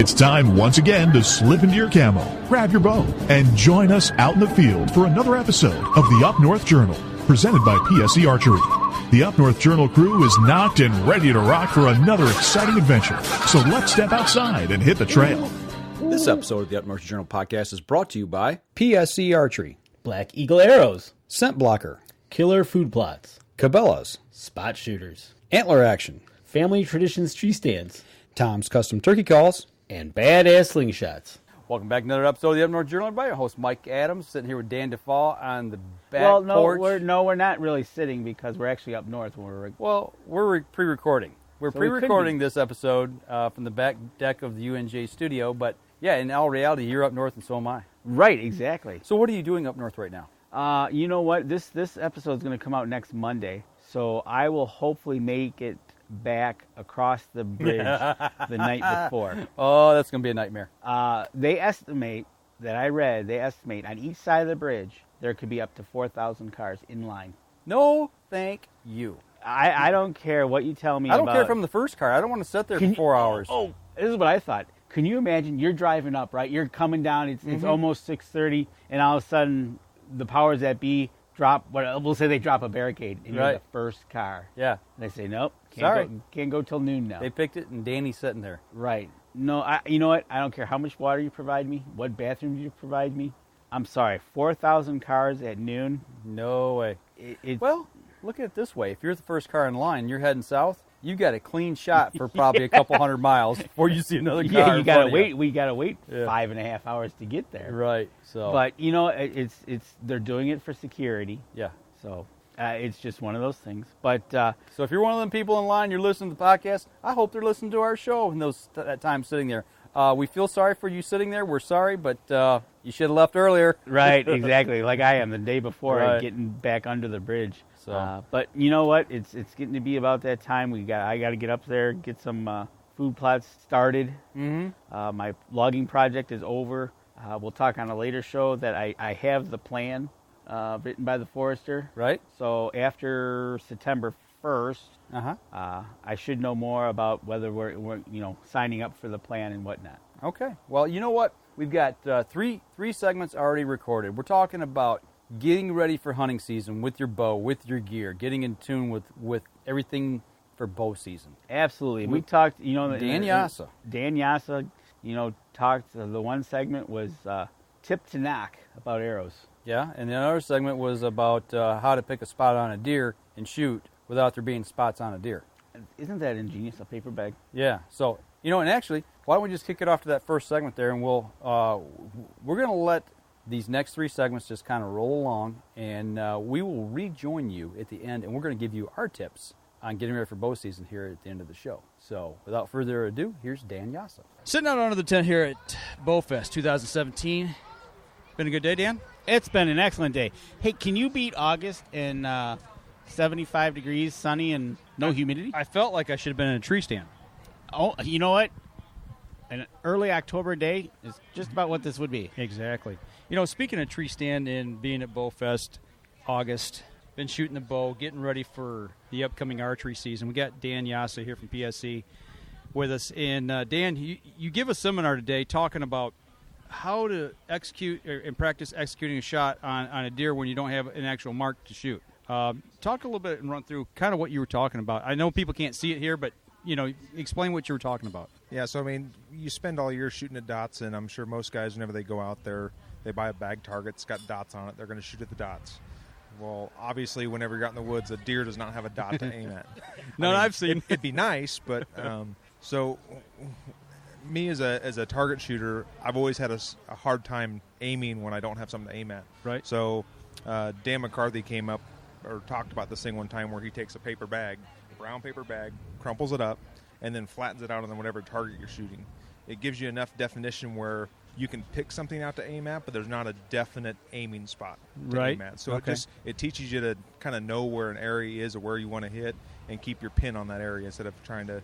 It's time once again to slip into your camo, grab your bow, and join us out in the field for another episode of the Up North Journal, presented by PSE Archery. The Up North Journal crew is knocked and ready to rock for another exciting adventure. So let's step outside and hit the trail. This episode of the Up North Journal podcast is brought to you by PSE Archery, Black Eagle Arrows, Scent Blocker, Killer Food Plots, Cabela's, Spot Shooters, Antler Action, Family Traditions Tree Stands, Tom's Custom Turkey Calls, and Badass Slingshots. Welcome back to another episode of the Up North Journal, everybody. Your host, Mike Adams, sitting here with Dan Jasa on the back porch. We're not really sitting because we're actually up north. We're pre-recording. We're So we pre-recording this episode from the back deck of the UNJ studio, but yeah, in all reality, you're up north and so am I. right, exactly. So what are you doing up north right now? You know what? This episode is going to come out next Monday, so I will hopefully make it back across the bridge the night before. Oh, that's going to be a nightmare. They estimate on each side of the bridge there could be up to 4,000 cars in line. No, thank you. I don't care what you tell me. I don't about, care if I'm the first car. I don't want to sit there for 4 hours. Oh, this is what I thought. Can you imagine? You're driving up, right? You're coming down. It's almost 6:30, and all of a sudden, the powers that be drop. We'll say they drop a barricade, and you're the first car. Yeah. And they say, nope, Sorry. can't go till noon now. They picked it, and Danny's sitting there. Right. No, you know what? I don't care how much water you provide me, what bathroom you provide me. I'm sorry, 4,000 cars at noon. No way. Well, look at it this way. If you're the first car in line, you're heading south, you got a clean shot for probably a couple hundred miles before you see another car. Yeah, you gotta wait. We gotta wait 5.5 hours to get there. Right. So, but you know, it's they're doing it for security. Yeah. So it's just one of those things. But so if you're one of them people in line, you're listening to the podcast, I hope they're listening to our show in that time sitting there. We feel sorry for you sitting there. We're sorry, but you should have left earlier. Right, exactly, like I am the day before Right. getting back under the bridge. So, but you know what? It's getting to be about that time. I got to get up there, get some food plots started. Mm-hmm. My logging project is over. We'll talk on a later show that I have the plan written by the forester. Right. So after September 1st, I should know more about whether we're signing up for the plan and whatnot. Okay. Well, you know what? We've got three segments already recorded. We're talking about getting ready for hunting season with your bow, with your gear, getting in tune with everything for bow season. Absolutely. We talked, Dan Jasa. Dan Jasa, talked, the one segment was tip to knock about arrows. Yeah, and the other segment was about how to pick a spot on a deer and shoot without there being spots on a deer. Isn't that ingenious, a paper bag? Yeah. So, and actually, why don't we just kick it off to that first segment there, and we're going to let these next three segments just kind of roll along, and we will rejoin you at the end, and we're going to give you our tips on getting ready for bow season here at the end of the show. So, without further ado, here's Dan Jasa. Sitting out under the tent here at Bowfest 2017. Been a good day, Dan? It's been an excellent day. Hey, can you beat August and 75 degrees, sunny, and no humidity? I felt like I should have been in a tree stand. Oh, you know what? An early October day is just about what this would be. Exactly. Speaking of tree stand and being at Bowfest, August, been shooting the bow, getting ready for the upcoming archery season. We got Dan Jasa here from PSE with us. And, Dan, you give a seminar today talking about how to execute and practice executing a shot on a deer when you don't have an actual mark to shoot. Talk a little bit and run through kind of what you were talking about. I know people can't see it here, but, explain what you were talking about. Yeah, so, you spend all year shooting at dots, and I'm sure most guys, whenever they go out there, they buy a bag target. It's got dots on it. They're going to shoot at the dots. Well, obviously, whenever you're out in the woods, a deer does not have a dot to aim at. I've seen. It'd be nice, but so me as a target shooter, I've always had a hard time aiming when I don't have something to aim at. Right. So Dan McCarthy came up or talked about this thing one time where he takes a paper bag, a brown paper bag, crumples it up, and then flattens it out on whatever target you're shooting. It gives you enough definition where you can pick something out to aim at, but there's not a definite aiming spot to aim at. So it teaches you to kind of know where an area is or where you want to hit and keep your pin on that area instead of trying to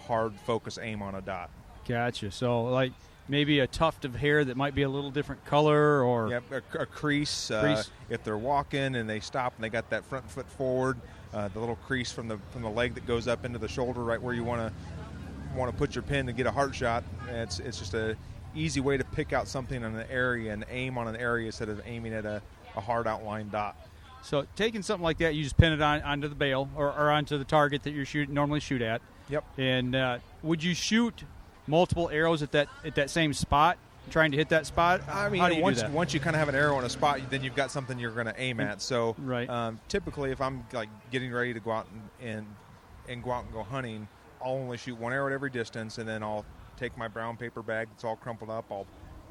hard focus aim on a dot. Gotcha. So, like, maybe a tuft of hair that might be a little different color or... Yep, a crease. If they're walking and they stop and they got that front foot forward, the little crease from the leg that goes up into the shoulder right where you want to want to put your pin and get a heart shot. It's just a easy way to pick out something in an area and aim on an area instead of aiming at a hard outline dot. So taking something like that, you just pin it onto the bail or onto the target that you normally shoot at. Yep. And would you shoot multiple arrows at that same spot, trying to hit that spot? I mean, how do you do that? once you kind of have an arrow in a spot, then you've got something you're going to aim at. So right. Typically, if I'm like getting ready to go out and go hunting, I'll only shoot one arrow at every distance, and then I'll take my brown paper bag that's all crumpled up.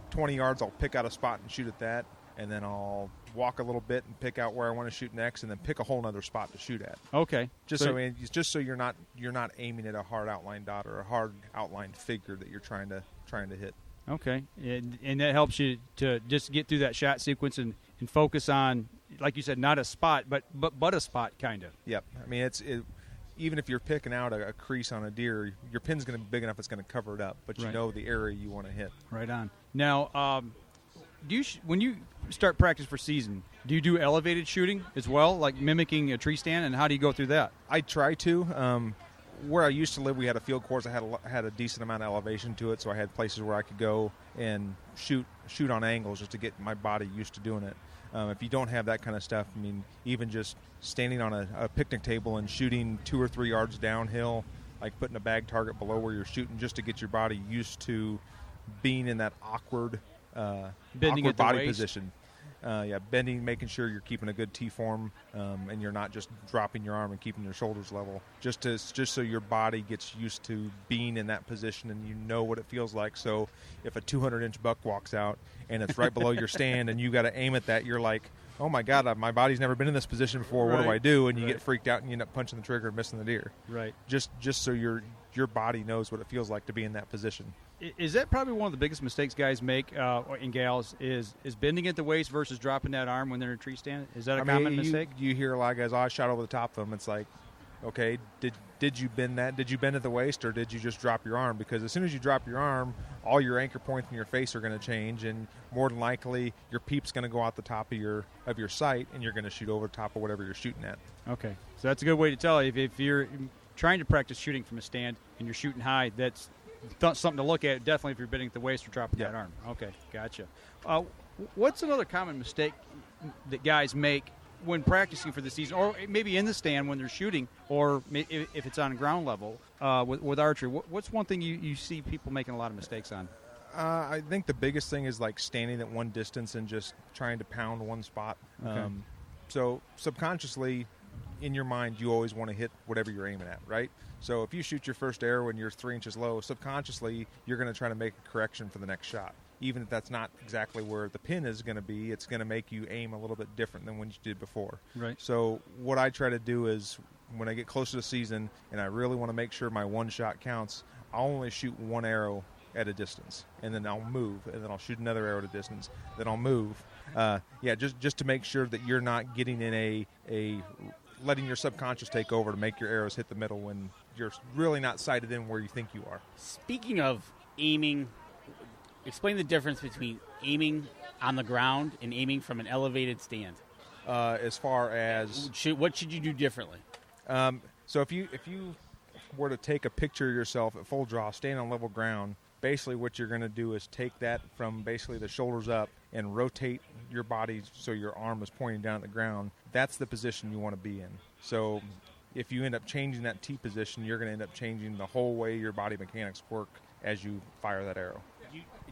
20 yards, I'll pick out a spot and shoot at that, and then I'll walk a little bit and pick out where I want to shoot next, and then pick a whole other spot to shoot at. Okay. Just so you're not aiming at a hard outline dot or a hard outline figure that you're trying to hit. Okay, and that helps you to just get through that shot sequence and focus on, like you said, not a spot, but a spot, kind of. Yep. I mean, even if you're picking out a crease on a deer, your pin's going to be big enough it's going to cover it up, but you know the area you want to hit. Right on. Now, when you start practice for season, do you do elevated shooting as well, like mimicking a tree stand, and how do you go through that? I try to. Where I used to live, we had a field course. I had a decent amount of elevation to it, so I had places where I could go and shoot on angles just to get my body used to doing it. If you don't have that kind of stuff, I mean, even just standing on a picnic table and shooting 2 or 3 yards downhill, like putting a bag target below where you're shooting, just to get your body used to being in that awkward body position. Bending, making sure you're keeping a good T-form, and you're not just dropping your arm and keeping your shoulders level. Just so your body gets used to being in that position and you know what it feels like. So if a 200-inch buck walks out and it's right below your stand and you got to aim at that, you're like, oh my God, my body's never been in this position before. What do I do? And you get freaked out and you end up punching the trigger and missing the deer. Right. Just so your body knows what it feels like to be in that position. Is that probably one of the biggest mistakes guys make, and gals, is bending at the waist versus dropping that arm when they're in a tree stand? Is that a common mistake? You hear a lot of guys, I shot over the top of them. It's like, okay, did you bend that? Did you bend at the waist, or did you just drop your arm? Because as soon as you drop your arm, all your anchor points in your face are going to change, and more than likely your peep's going to go out the top of your sight, and you're going to shoot over the top of whatever you're shooting at. Okay, so that's a good way to tell. If you're trying to practice shooting from a stand and you're shooting high, that's something to look at, definitely, if you're bending at the waist or dropping that arm. Okay, gotcha. What's another common mistake that guys make when practicing for the season, or maybe in the stand when they're shooting, or if it's on ground level with archery? What's one thing you see people making a lot of mistakes on? I think the biggest thing is like standing at one distance and just trying to pound one spot. Okay. So subconsciously, in your mind, you always want to hit whatever you're aiming at, right? So if you shoot your first arrow and you're 3 inches low, subconsciously you're going to try to make a correction for the next shot. Even if that's not exactly where the pin is going to be, it's going to make you aim a little bit different than when you did before. Right. So what I try to do is when I get close to the season and I really want to make sure my one shot counts, I'll only shoot one arrow at a distance, and then I'll move, and then I'll shoot another arrow at a distance, then I'll move. Just to make sure that you're not getting in a letting your subconscious take over to make your arrows hit the middle when you're really not sighted in where you think you are. Speaking of aiming, explain the difference between aiming on the ground and aiming from an elevated stand. As far as What should you do differently? So if you were to take a picture of yourself at full draw, stand on level ground, basically what you're going to do is take that from basically the shoulders up and rotate your body so your arm is pointing down at the ground. That's the position you want to be in. So if you end up changing that T position, you're going to end up changing the whole way your body mechanics work as you fire that arrow.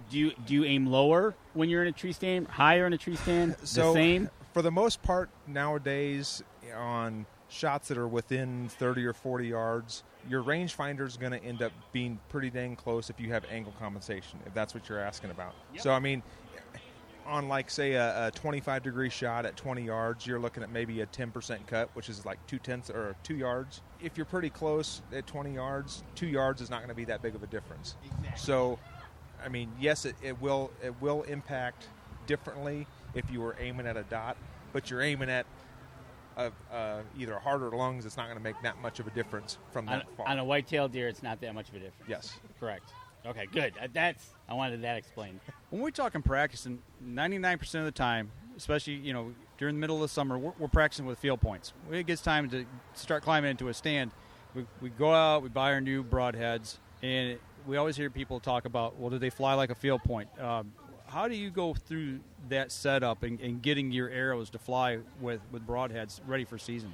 Do you aim lower when you're in a tree stand, higher in a tree stand, So, the same? For the most part, nowadays, on shots that are within 30 or 40 yards, your rangefinder is going to end up being pretty dang close if you have angle compensation, if that's what you're asking about. Yep. So, I mean, on like, say, a 25-degree shot at 20 yards, you're looking at maybe a 10% cut, which is like 2 yards. If you're pretty close at 20 yards, 2 yards is not going to be that big of a difference. Exactly. So, I mean, yes, it will impact differently if you were aiming at a dot, but you're aiming at either a heart or lungs. It's not going to make that much of a difference from that far. On a white-tailed deer, it's not that much of a difference. Yes. Correct. Okay, good. I wanted that explained. When we're talking practicing, 99% of the time, especially during the middle of the summer, we're practicing with field points. When it gets time to start climbing into a stand, we go out, we buy our new broadheads, and we always hear people talk about, well, do they fly like a field point? How do you go through that setup and getting your arrows to fly with broadheads ready for season?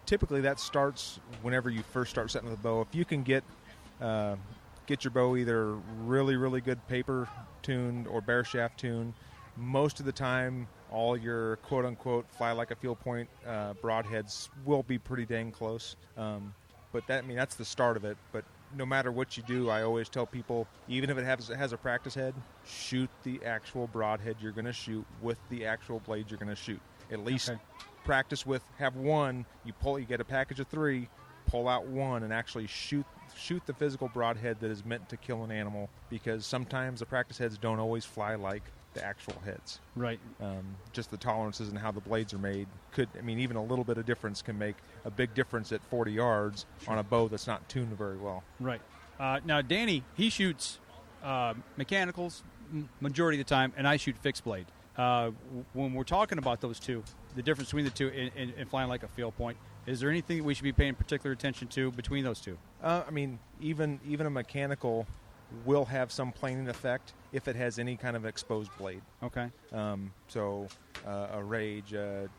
Typically, that starts whenever you first start setting with a bow. If you can get your bow either really, really good paper tuned or bare shaft tuned, most of the time, all your quote-unquote fly like a field point broadheads will be pretty dang close. But that's the start of it. But no matter what you do, I always tell people, even if it has a practice head, shoot the actual broadhead you're going to shoot with the actual blade you're going to shoot. At least practice with, have one, you get a package of 3, pull out one and actually shoot the physical broadhead that is meant to kill an animal, because sometimes the practice heads don't always fly like the actual heads. Right. Just the tolerances and how the blades are made even a little bit of difference can make a big difference at 40 yards on a bow that's not tuned very well. Right. Now, Danny, he shoots mechanicals majority of the time, and I shoot fixed blade. When we're talking about those two, the difference between the two and flying like a field point, is there anything that we should be paying particular attention to between those two? Even a mechanical will have some planing effect if it has any kind of exposed blade. Okay. So a Rage,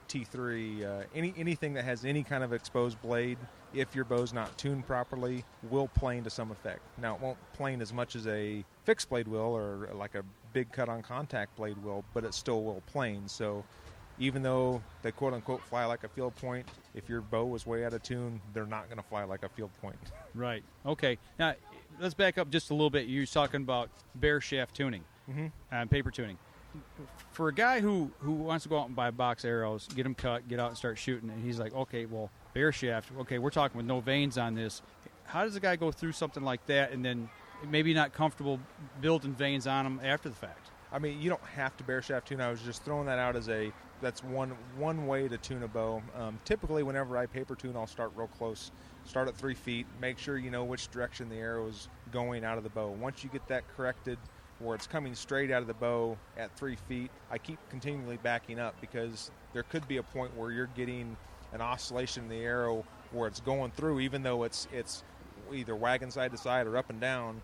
T3, anything that has any kind of exposed blade, if your bow's not tuned properly, will plane to some effect. Now, it won't plane as much as a fixed blade will, or like a big cut-on contact blade will, but it still will plane. So even though they quote-unquote fly like a field point, if your bow was way out of tune, they're not going to fly like a field point. Right. Okay. Now, let's back up just a little bit. You were talking about bare shaft tuning and paper tuning. For a guy who wants to go out and buy box arrows, get them cut, get out and start shooting, and he's like, okay, well, bare shaft, okay, we're talking with no vanes on this. How does a guy go through something like that and then maybe not comfortable building vanes on them after the fact? You don't have to bare shaft tune. I was just throwing that out as that's one way to tune a bow. Typically, whenever I paper tune, I'll start real close. Start at 3 feet. Make sure you know which direction the arrow is going out of the bow. Once you get that corrected, where it's coming straight out of the bow at 3 feet, I keep continually backing up, because there could be a point where you're getting an oscillation in the arrow where it's going through, even though it's either wagging side to side or up and down.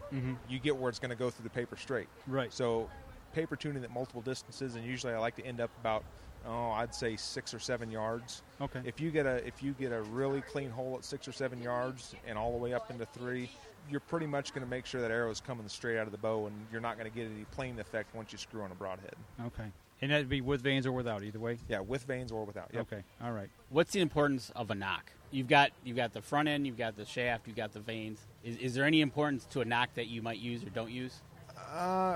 You get where it's going to go through the paper straight. Right. So paper tuning at multiple distances, and usually I like to end up about, I'd say 6 or 7 yards. Okay. If you get a really clean hole at 6 or 7 yards and all the way up into 3, you're pretty much going to make sure that arrow is coming straight out of the bow, and you're not going to get any plane effect once you screw on a broadhead. Okay. And that'd be with vanes or without, either way? Yeah, with vanes or without. Yep. Okay. All right. What's the importance of a nock? You've got the front end, you've got the shaft, you've got the vanes. Is there any importance to a nock that you might use or don't use?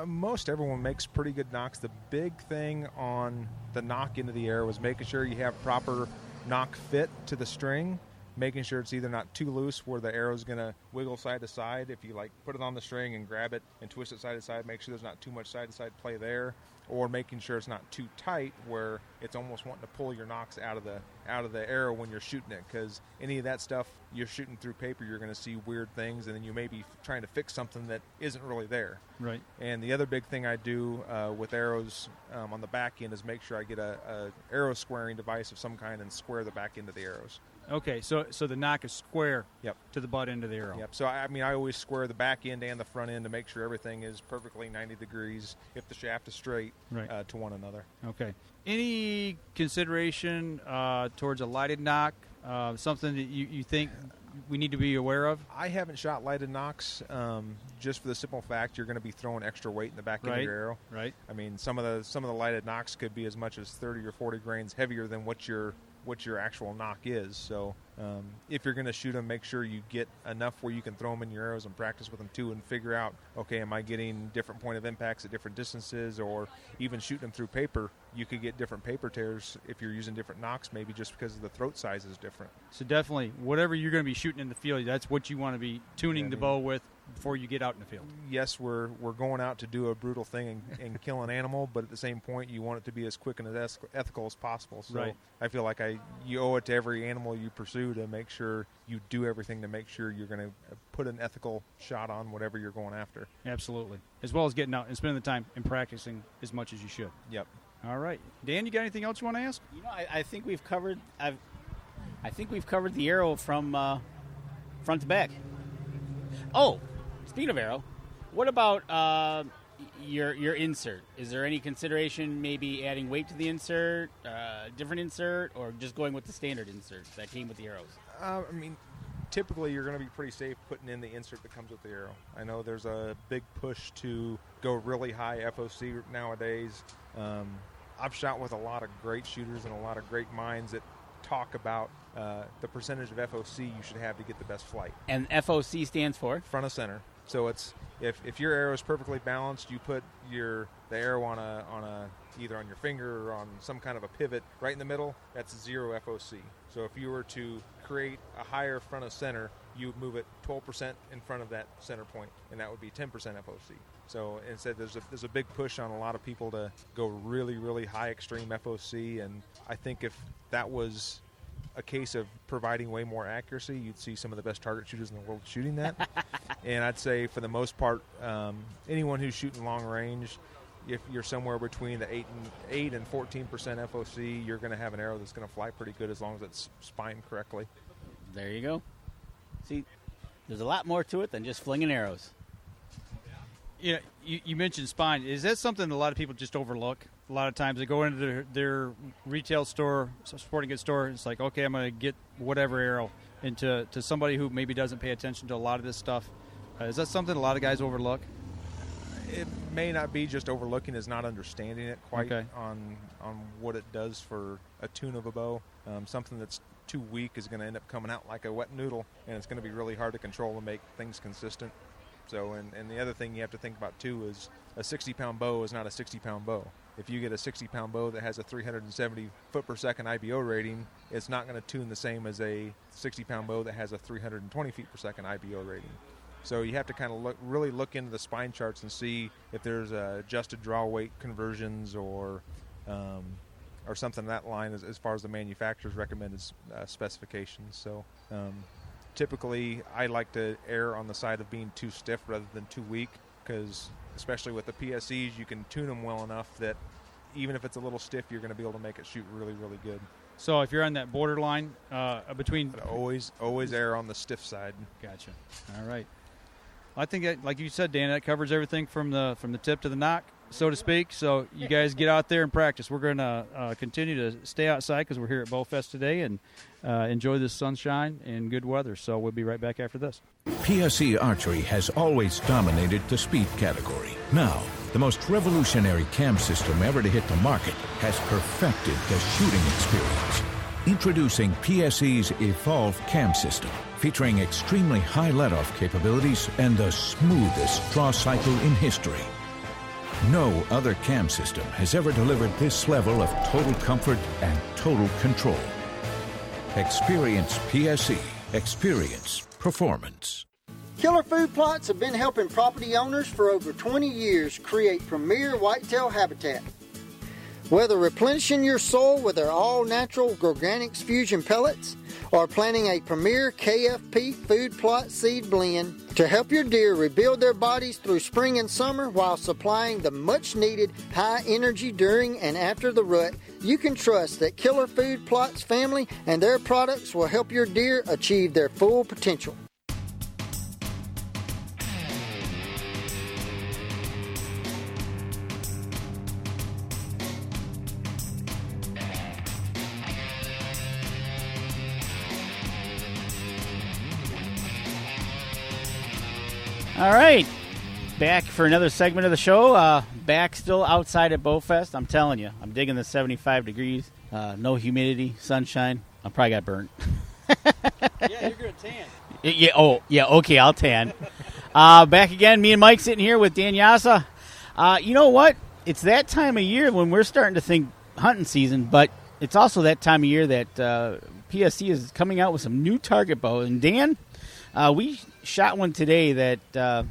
Most everyone makes pretty good nocks. The big thing on the nock into the arrow is making sure you have proper nock fit to the string, making sure it's either not too loose where the arrow's going to wiggle side to side. If you put it on the string and grab it and twist it side to side, make sure there's not too much side to side play there, or making sure it's not too tight where it's almost wanting to pull your nocks out of the arrow when you're shooting it, because any of that stuff, you're shooting through paper, you're going to see weird things, and then you may be trying to fix something that isn't really there. Right. And the other big thing I do with arrows on the back end is make sure I get a arrow squaring device of some kind and square the back end of the arrows. Okay, so the nock is square Yep. to the butt end of the arrow. Yep. So I always square the back end and the front end to make sure everything is perfectly 90 degrees if the shaft is straight to one another. Okay. Any consideration towards a lighted nock? Something that you think we need to be aware of? I haven't shot lighted nocks just for the simple fact you're going to be throwing extra weight in the back end of your arrow. Right. Some of the lighted nocks could be as much as 30 or 40 grains heavier than what your actual nock is. So if you're going to shoot them, make sure you get enough where you can throw them in your arrows and practice with them too, and figure out, okay, am I getting different point of impacts at different distances, or even shooting them through paper. You could get different paper tears if you're using different nocks, maybe just because the throat size is different. So definitely, whatever you're going to be shooting in the field, that's what you want to be tuning the bow with before you get out in the field. Yes, we're going out to do a brutal thing and kill an animal, but at the same point, you want it to be as quick and as ethical as possible. So I feel like you owe it to every animal you pursue to make sure you do everything to make sure you're going to put an ethical shot on whatever you're going after. Absolutely. As well as getting out and spending the time and practicing as much as you should. Yep. All right. Dan, you got anything else you want to ask? I think we've covered the arrow from front to back. Oh, speaking of arrow, what about your insert? Is there any consideration maybe adding weight to the insert, different insert, or just going with the standard insert that came with the arrows? I mean, typically you're going to be pretty safe putting in the insert that comes with the arrow. I know there's a big push to go really high FOC nowadays. I've shot with a lot of great shooters and a lot of great minds that talk about the percentage of FOC you should have to get the best flight. And FOC stands for? Front of center. So it's if your arrow is perfectly balanced, you put the arrow on a either on your finger or on some kind of a pivot right in the middle. That's 0 FOC. So if you were to create a higher front of center, you would move it 12% in front of that center point, and that would be 10% FOC. So instead, there's a big push on a lot of people to go really, really high extreme FOC, and I think if that was a case of providing way more accuracy, you'd see some of the best target shooters in the world shooting that. And I'd say for the most part, anyone who's shooting long range, if you're somewhere between the 8 and 14% FOC, you're going to have an arrow that's going to fly pretty good as long as it's spined correctly. There you go. See, there's a lot more to it than just flinging arrows. Yeah, you mentioned spine. Is that something a lot of people just overlook? A lot of times they go into their retail store, sporting goods store, it's like, okay, I'm going to get whatever arrow. And to somebody who maybe doesn't pay attention to a lot of this stuff, is that something a lot of guys overlook? It may not be just overlooking, is not understanding it quite Okay. on what it does for a tune of a bow. Something that's too weak is going to end up coming out like a wet noodle, and it's going to be really hard to control and make things consistent. So, and the other thing you have to think about too is a 60-pound bow is not a 60-pound bow. If you get a 60-pound bow that has a 370 foot per second IBO rating, it's not going to tune the same as a 60-pound bow that has a 320 feet per second IBO rating. So you have to kind of really look into the spine charts and see if there's adjusted draw weight conversions or something in that line as far as the manufacturer's recommended specifications. So typically I like to err on the side of being too stiff rather than too weak, because especially with the PSEs, you can tune them well enough that even if it's a little stiff, you're going to be able to make it shoot really, really good. So if you're on that borderline between... But always err on the stiff side. Gotcha. All right. I think, that, like you said, Dan, that covers everything from the tip to the knock, so to speak. So you guys get out there and practice. We're going to continue to stay outside because we're here at Bowfest today and enjoy this sunshine and good weather. So we'll be right back after this. PSE Archery has always dominated the speed category. Now, the most revolutionary cam system ever to hit the market has perfected the shooting experience. Introducing PSE's Evolve Cam System, featuring extremely high let-off capabilities and the smoothest draw cycle in history. No other cam system has ever delivered this level of total comfort and total control. Experience PSE. Experience performance. Killer Food Plots have been helping property owners for over 20 years create premier whitetail habitat. Whether replenishing your soil with their all-natural Organics Fusion pellets or planting a premier KFP food plot seed blend to help your deer rebuild their bodies through spring and summer while supplying the much-needed high energy during and after the rut, you can trust that Killer Food Plots family and their products will help your deer achieve their full potential. All right, back for another segment of the show. Back still outside at Bowfest. I'm telling you, I'm digging the 75 degrees, no humidity, sunshine. I probably got burnt. Yeah, you're good tan. Yeah, okay, I'll tan. Back again, me and Mike sitting here with Dan Jasa. You know what? It's that time of year when we're starting to think hunting season, but it's also that time of year that PSE is coming out with some new target bow. And Dan, we shot one today that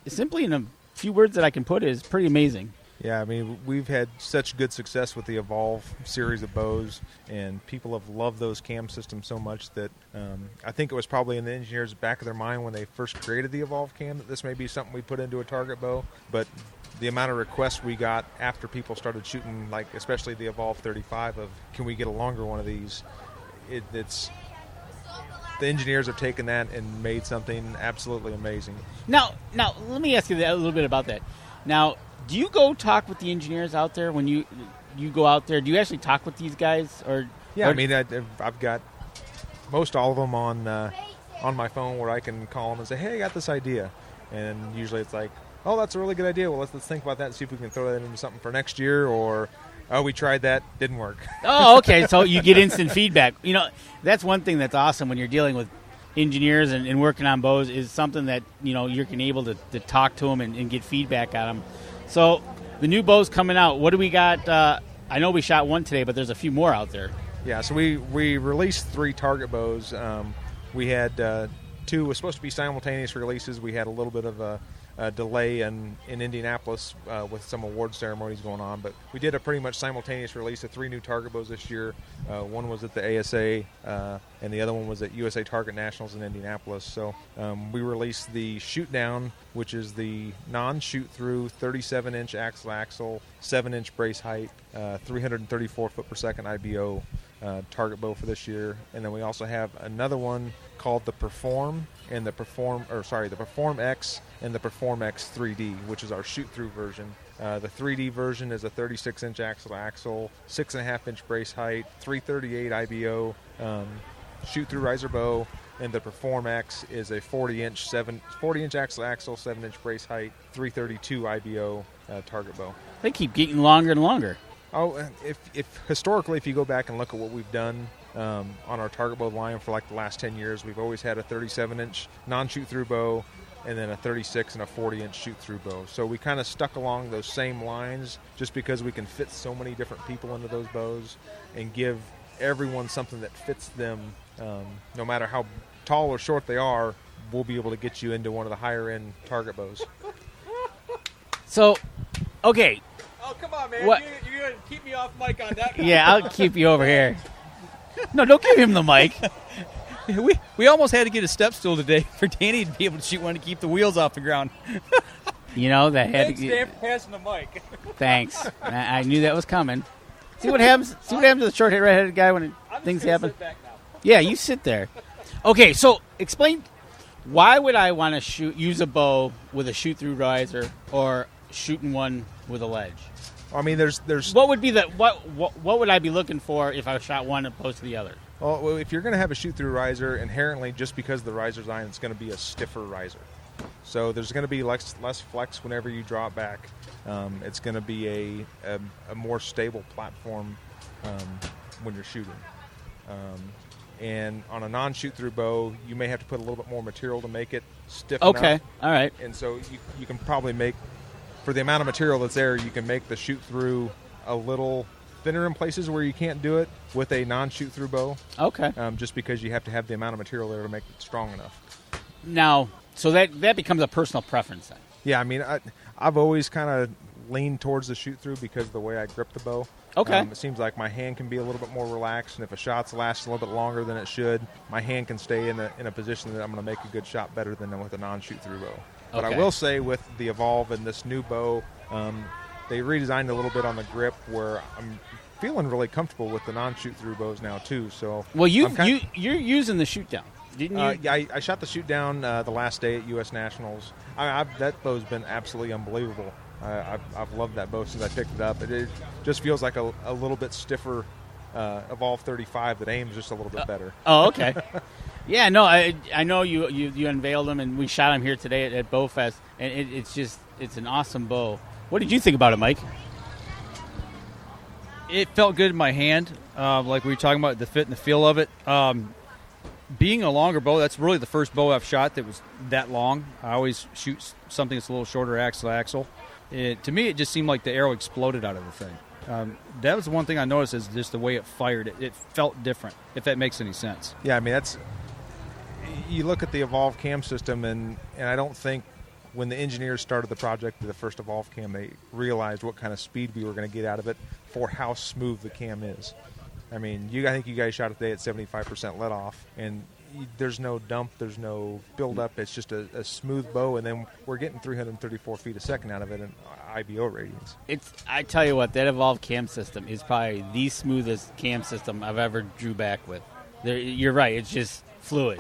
simply in a few words that I can put is pretty amazing. Yeah, I mean, we've had such good success with the Evolve series of bows, and people have loved those cam systems so much that I think it was probably in the engineers' back of their mind when they first created the Evolve cam that this may be something we put into a target bow. But the amount of requests we got after people started shooting, like especially the Evolve 35, of can we get a longer one of these, it's the engineers have taken that and made something absolutely amazing. Now, let me ask you a little bit about that. Now, do you go talk with the engineers out there when you go out there? Do you actually talk with these guys, or? Yeah, I mean, I've got most all of them on my phone where I can call them and say, hey, I got this idea, and usually it's like, oh, that's a really good idea. Well, let's think about that and see if we can throw that into something for next year, or oh, we tried that, didn't work. Oh, okay. So you get instant feedback. You know, that's one thing that's awesome when you're dealing with engineers and working on bows, is something that, you know, you're able to talk to them and get feedback on them. So the new bows coming out, what do we got? I know we shot one today, but there's a few more out there. Yeah, so we released 3 target bows. We had 2 was supposed to be simultaneous releases. We had a little bit of a delay in Indianapolis with some award ceremonies going on, but we did a pretty much simultaneous release of 3 new target bows this year. One was at the ASA, and the other one was at USA Target Nationals in Indianapolis. So we released the Shootdown, which is the non-shoot-through 37-inch axle, 7-inch brace height, 334 foot per second IBO target bow for this year. And then we also have another one called the Perform and the Perform X and the Perform X 3D, which is our shoot-through version. The 3D version is a 36-inch axle, 6.5-inch brace height, 338 IBO shoot-through riser bow, and the Perform X is a 40-inch axle, 7-inch brace height, 332 IBO target bow. They keep getting longer and longer. Oh, if historically, if you go back and look at what we've done on our target bow line for like the last 10 years, we've always had a 37-inch non-shoot-through bow, and then a 36 and a 40-inch shoot-through bow. So we kind of stuck along those same lines just because we can fit so many different people into those bows and give everyone something that fits them. No matter how tall or short they are, we'll be able to get you into one of the higher-end target bows. So, okay. Oh, come on, man. What? You're going to keep me off mic on that guy. Yeah, I'll keep you over here. No, don't give him the mic. We almost had to get a step stool today for Danny to be able to shoot one to keep the wheels off the ground. You know, that had Thanks, to Dan, for passing the mic. Thanks. I knew that was coming. See what happens to the short-haired, red-headed guy when things happen? Sit back now. Yeah, you sit there. Okay, so explain, why would I want to use a bow with a shoot-through riser or shooting one with a ledge? I mean, there's what would be what would I be looking for if I shot one opposed to the other? Well, if you're going to have a shoot-through riser, inherently, just because of the riser design, it's going to be a stiffer riser. So there's going to be less flex whenever you draw it back. It's going to be a more stable platform when you're shooting. And on a non-shoot-through bow, you may have to put a little bit more material to make it stiff enough. Okay, all right. And so you can probably make, for the amount of material that's there, you can make the shoot-through a little thinner in places where you can't do it with a non-shoot-through bow. Okay. Just because you have to have the amount of material there to make it strong enough. Now, so that becomes a personal preference then. Yeah, I mean, I've always kind of leaned towards the shoot-through because of the way I grip the bow. Okay. It seems like my hand can be a little bit more relaxed, and if a shot's lasts a little bit longer than it should, my hand can stay in a position that I'm going to make a good shot better than with a non-shoot-through bow. But I will say with the Evolve and this new bow, they redesigned a little bit on the grip where I'm feeling really comfortable with the non-shoot-through bows now too. So you're using the Shootdown, didn't you? Yeah, I shot the Shootdown the last day at US Nationals. That bow's been absolutely unbelievable. I've loved that bow since I picked it up. It just feels like a little bit stiffer Evolve 35 that aims just a little bit better. Oh, okay. Yeah, no, I know you unveiled them, and we shot them here today at BowFest, and it's an awesome bow. What did you think about it, Mike? It felt good in my hand, like we were talking about the fit and the feel of it. Being a longer bow, that's really the first bow I've shot that was that long. I always shoot something that's a little shorter axle. To me, it just seemed like the arrow exploded out of the thing. That was the one thing I noticed is just the way it fired. It felt different, if that makes any sense. Yeah, I mean, you look at the Evolve cam system, and I don't think when the engineers started the project with the first Evolve cam, they realized what kind of speed we were going to get out of it for how smooth the cam is. I mean, I think you guys shot it today at 75% let off, and there's no dump, there's no build-up. It's just a smooth bow, and then we're getting 334 feet a second out of it in IBO ratings. I tell you what, that Evolve cam system is probably the smoothest cam system I've ever drew back with. You're right, it's just fluid,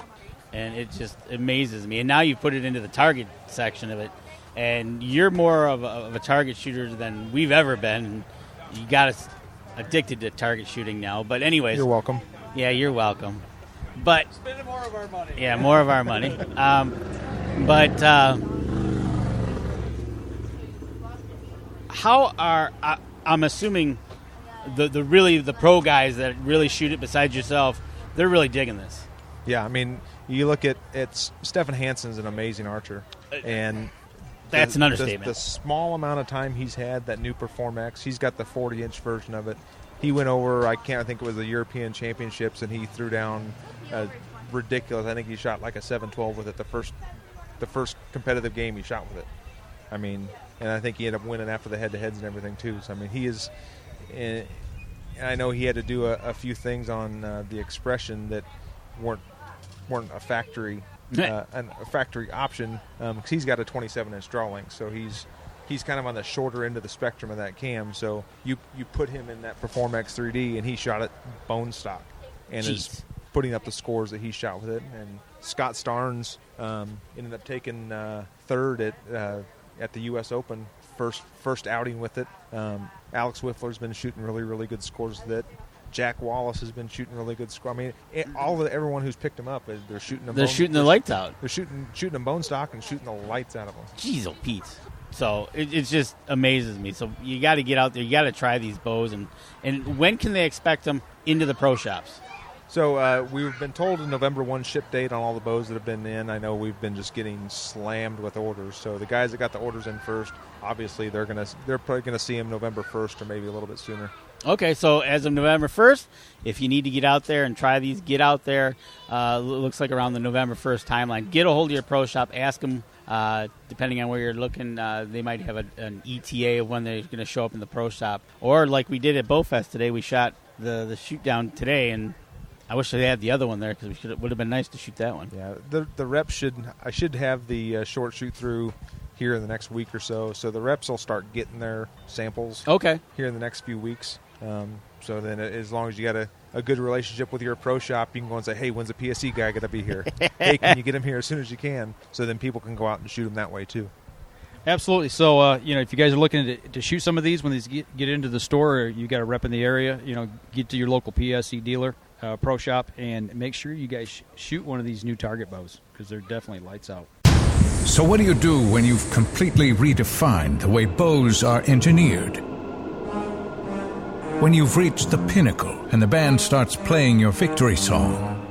and it just amazes me. And now you put it into the target section of it, and you're more of a target shooter than we've ever been. You got us addicted to target shooting now. But anyways, You're welcome. Yeah, you're welcome. But Spending more of our money. yeah, more of our money. How are I'm assuming the pro guys that really shoot it besides yourself, they're really digging this. Yeah, I mean, you look at Stefan Hansen's an amazing archer, and that's an understatement. The small amount of time he's had, that new Perform X, he's got the 40-inch version of it. He went over, I think it was the European Championships, and he threw down ridiculous. I think he shot like a 712 with it the first competitive game he shot with it. I mean, and I think he ended up winning after the head-to-heads and everything too. So I mean, he is. And I know he had to do a few things on the expression that weren't a factory option because he's got a 27-inch draw length, so he's kind of on the shorter end of the spectrum of that cam. So you put him in that Perform X 3D, and he shot it bone stock, and is putting up the scores that he shot with it. And Scott Starnes ended up taking third at the U.S. Open, first outing with it. Alex Wiffler's been shooting really, really good scores with it. Jack Wallace has been shooting really good scores. I mean, everyone who's picked them up, they're shooting them. They're shooting the lights out. They're shooting them bone stock and shooting the lights out of them. Jeez, oh Pete. So it just amazes me. So you got to get out there. You got to try these bows. And when can they expect them into the pro shops? So we've been told a November 1 ship date on all the bows that have been in. I know we've been just getting slammed with orders. So the guys that got the orders in first, obviously they're probably gonna see them November 1st or maybe a little bit sooner. Okay, so as of November 1st, if you need to get out there and try these, get out there. Looks like around the November 1st timeline. Get a hold of your pro shop. Ask them, depending on where you're looking, they might have an ETA of when they're going to show up in the pro shop. Or like we did at Bowfest today, we shot the shoot down today, and I wish they had the other one there because it would have been nice to shoot that one. Yeah, the reps I should have the short shoot through here in the next week or so. So the reps will start getting their samples here in the next few weeks. So then as long as you got a good relationship with your pro shop, you can go and say, hey, when's the PSE guy going to be here? Hey, can you get him here as soon as you can? So then people can go out and shoot them that way too. Absolutely. So, if you guys are looking to shoot some of these, when these get into the store, or you got a rep in the area, get to your local PSE dealer, pro shop, and make sure you guys shoot one of these new target bows because they're definitely lights out. So what do you do when you've completely redefined the way bows are engineered? When you've reached the pinnacle and the band starts playing your victory song,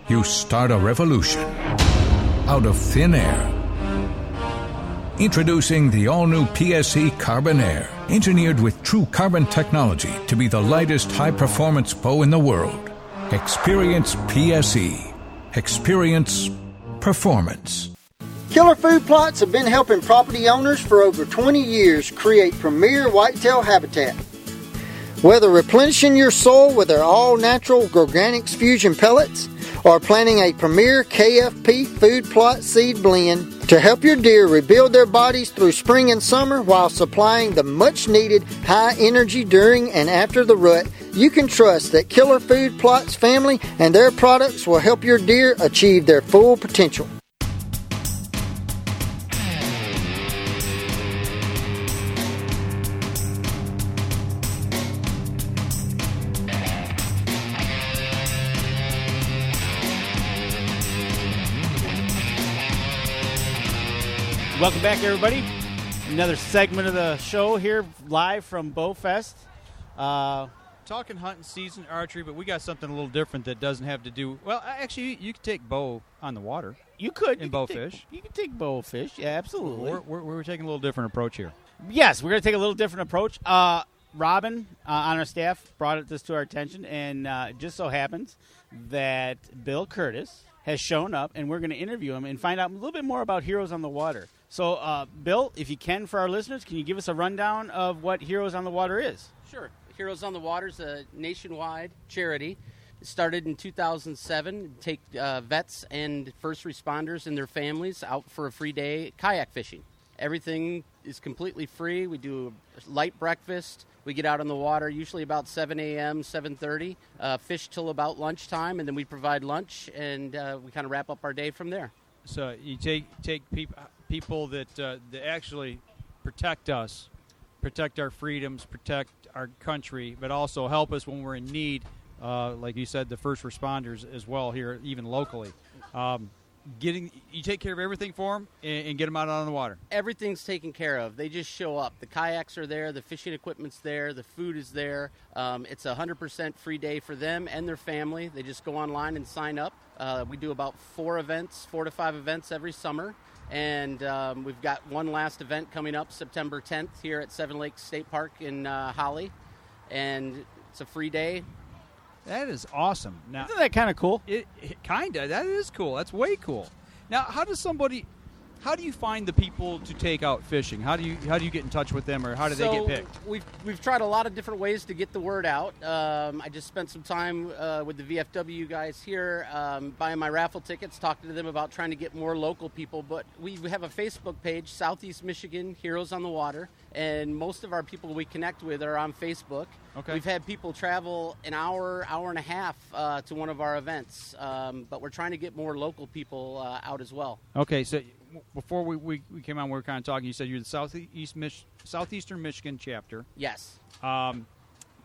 you start a revolution out of thin air. Introducing the all-new PSE Carbon Air, engineered with true carbon technology to be the lightest high-performance bow in the world. Experience PSE. Experience performance. Killer Food Plots have been helping property owners for over 20 years create premier whitetail habitat. Whether replenishing your soil with their all-natural Organics Fusion pellets or planting a premier KFP food plot seed blend to help your deer rebuild their bodies through spring and summer while supplying the much-needed high energy during and after the rut, you can trust that Killer Food Plots family and their products will help your deer achieve their full potential. Welcome back, everybody. Another segment of the show here, live from Bowfest. Talking hunting season, archery, but we got something a little different that doesn't have to do... Well, actually, you could take bow on the water. You could. In bowfish. You could take bowfish, yeah, absolutely. We're taking a little different approach here. Yes, we're going to take a little different approach. Robin, on our staff, brought this to our attention, and it just so happens that Bill Curtis has shown up, and we're going to interview him and find out a little bit more about Heroes on the Water. So, Bill, if you can, for our listeners, can you give us a rundown of what Heroes on the Water is? Sure. Heroes on the Water is a nationwide charity. It started in 2007 to take vets and first responders and their families out for a free day kayak fishing. Everything is completely free. We do a light breakfast. We get out on the water usually about 7 a.m., 7:30, fish till about lunchtime, and then we provide lunch, and we kind of wrap up our day from there. So you take people that actually protect us, protect our freedoms, protect our country, but also help us when we're in need, like you said, the first responders as well here, even locally. You take care of everything for them and get them out on the water. Everything's taken care of. They just show up. The kayaks are there. The fishing equipment's there. The food is there. It's a 100% free day for them and their family. They just go online and sign up. We do about 4 to 5 events every summer. And we've got one last event coming up September 10th here at Seven Lakes State Park in Holly. And it's a free day. That is awesome. Now, isn't that kind of cool? It kind of. That is cool. That's way cool. Now, how do you find the people to take out fishing? How do you get in touch with them, or how do they get picked? We've tried a lot of different ways to get the word out. I just spent some time with the VFW guys here, buying my raffle tickets, talking to them about trying to get more local people. But we have a Facebook page, Southeast Michigan Heroes on the Water, and most of our people we connect with are on Facebook. Okay. We've had people travel an hour and a half to one of our events, but we're trying to get more local people out as well. Okay, so before we came on, we were kind of talking. You said you're the Southeastern Michigan chapter. Yes.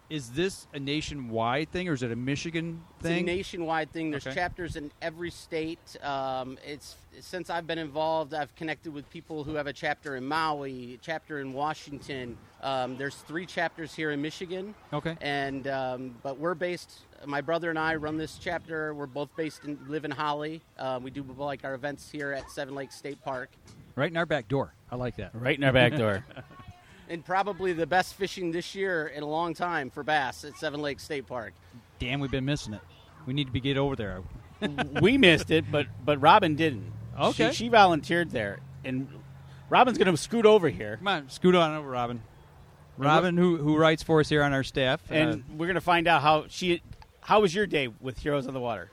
Is this a nationwide thing, or is it a Michigan thing? It's a nationwide thing. There's Okay. chapters in every state. Since I've been involved, I've connected with people who have a chapter in Maui, a chapter in Washington. There's 3 chapters here in Michigan. Okay. And but we're based. My brother and I run this chapter. We're both live in Holly. We do like our events here at Seven Lakes State Park. Right in our back door. I like that. Right in our back door. And probably the best fishing this year in a long time for bass at Seven Lakes State Park. Damn, we've been missing it. We need to get over there. We missed it, but Robin didn't. Okay. She volunteered there, and Robin's going to scoot over here. Come on, scoot on over, Robin. Robin, who writes for us here on our staff. And we're going to find out how was your day with Heroes on the Water?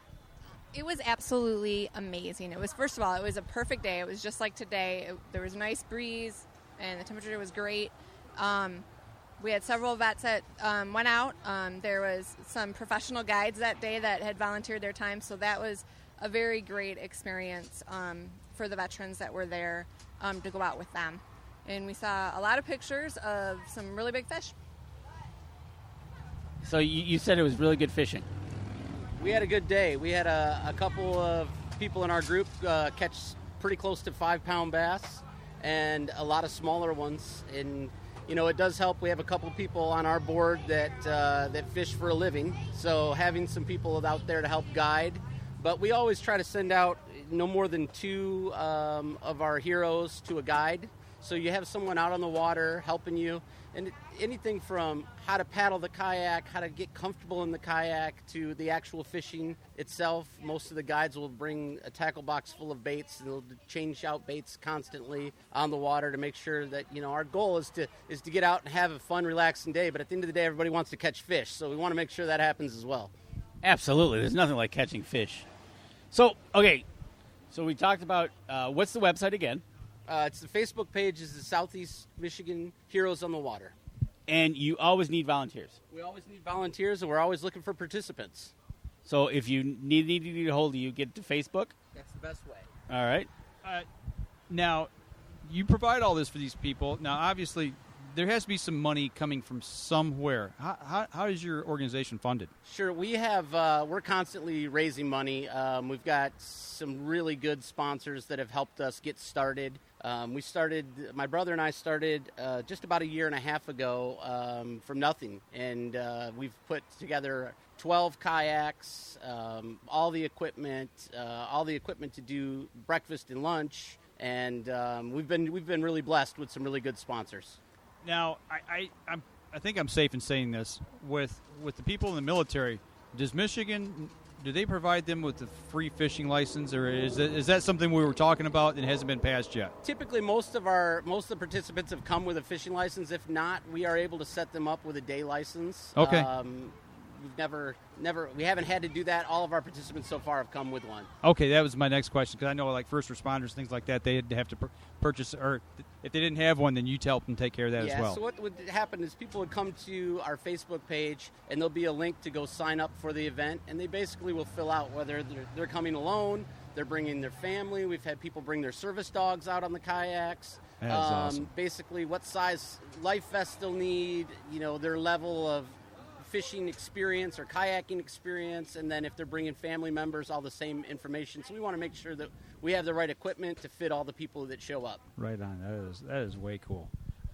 It was absolutely amazing. First of all, it was a perfect day. It was just like today. There was a nice breeze, and the temperature was great. We had several vets that went out. There was some professional guides that day that had volunteered their time, so that was a very great experience for the veterans that were there to go out with them. And we saw a lot of pictures of some really big fish. So you said it was really good fishing. We had a good day. We had a couple of people in our group catch pretty close to 5-pound bass and a lot of smaller ones. And, it does help. We have a couple people on our board that fish for a living. So having some people out there to help guide. But we always try to send out no more than 2 of our heroes to a guide. So you have someone out on the water helping you. And anything from how to paddle the kayak, how to get comfortable in the kayak, to the actual fishing itself. Most of the guides will bring a tackle box full of baits, and they'll change out baits constantly on the water to make sure that, our goal is to get out and have a fun, relaxing day. But at the end of the day, everybody wants to catch fish, so we want to make sure that happens as well. Absolutely. There's nothing like catching fish. So, okay. So we talked about, what's the website again? It's the Facebook page is the Southeast Michigan Heroes on the Water. And you always need volunteers. We always need volunteers, and we're always looking for participants. So if you need to get a hold of you, get to Facebook? That's the best way. All right. Now, you provide all this for these people. Now, obviously, there has to be some money coming from somewhere. How is your organization funded? Sure, we have. We're constantly raising money. We've got some really good sponsors that have helped us get started. My brother and I started just about a year and a half ago from nothing, and we've put together 12 kayaks, all the equipment to do breakfast and lunch, and we've been really blessed with some really good sponsors. Now, I think I'm safe in saying this. With the people in the military, does Michigan, do they provide them with the free fishing license, or is that something we were talking about and hasn't been passed yet? Typically, most of the participants have come with a fishing license. If not, we are able to set them up with a day license. Okay. we haven't had to do that. All of our participants so far have come with one. Okay, that was my next question, because I know like first responders, things like that, they have to purchase, or if they didn't have one, then you'd help them take care of that as well. Yeah, so what would happen is people would come to our Facebook page, and there'll be a link to go sign up for the event, and they basically will fill out whether they're coming alone, they're bringing their family. We've had people bring their service dogs out on the kayaks. That is awesome. Basically, what size life vest they'll need, their level of fishing experience or kayaking experience, and then if they're bringing family members, all the same information. So we want to make sure that we have the right equipment to fit all the people that show up. Right on. That is way cool.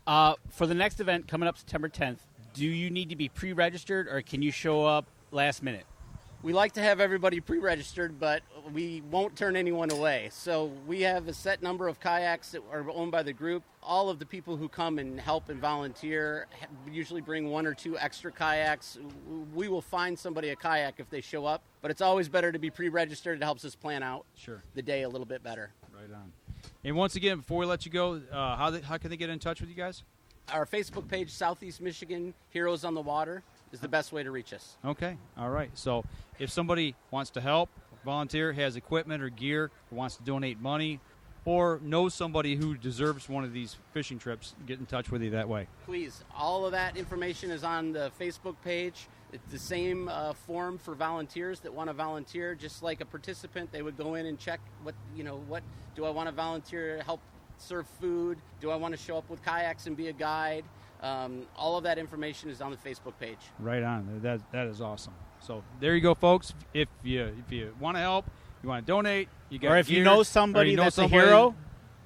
For the next event coming up September 10th, do you need to be pre-registered, or can you show up last minute? We like to have everybody pre-registered, but we won't turn anyone away. So we have a set number of kayaks that are owned by the group. All of the people who come and help and volunteer usually bring 1 or 2 extra kayaks. We will find somebody a kayak if they show up, but it's always better to be pre-registered. It helps us plan out the day a little bit better. Right on. And once again, before we let you go, how can they get in touch with you guys? Our Facebook page, Southeast Michigan Heroes on the Water, is the best way to reach us. Okay. All right. So if somebody wants to help, volunteer, has equipment or gear, or wants to donate money, or knows somebody who deserves one of these fishing trips, get in touch with you that way. Please. All of that information is on the Facebook page. It's the same form for volunteers that want to volunteer. Just like a participant, they would go in and check what do I want to volunteer to help serve food? Do I want to show up with kayaks and be a guide? All of that information is on the Facebook page. Right on. That is awesome. So there you go, folks. If you want to help, you want to donate, you got or if gear, you know somebody that's a hero,